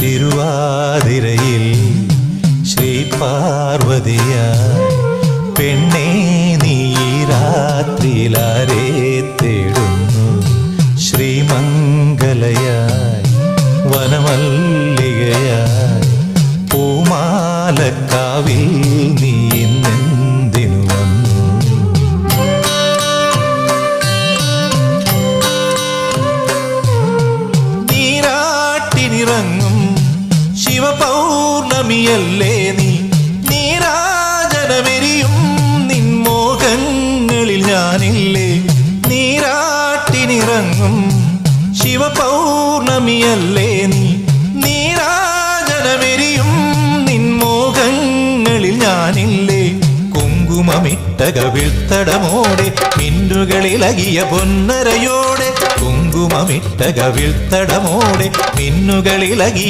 തിരുവാതിരയിൽ ശ്രീ പാർവതിയായി പെണ്ണേ നീ രാത്രിയിലാരെ തേടുന്നു ശ്രീമംഗലയായി വനമല്ലികയായി പൂമാലക്കാവിൽ നീ ഇന്നെന്തിനു വന്നു നീരാട്ടിനിറങ്ങും ശിവപൗർണമിയല്ലേ നീ നീരാജനമെരിയും നിൻമോഹങ്ങളിൽ ഞാനില്ലേ നീരാട്ടിനിറങ്ങും ശിവപൗർണമിയല്ലേ നീ നീരാജനമെരിയും നിൻമോഹങ്ങളിൽ ഞാനില്ലേ കുങ്കുമമിട്ട കവിൾത്തടമോടെ മിന്നുകളിലകിയ പൊന്നരയോടെ കുങ്കുമമിട്ട കവിൾത്തടമോടെ മിന്നുകളിലകിയ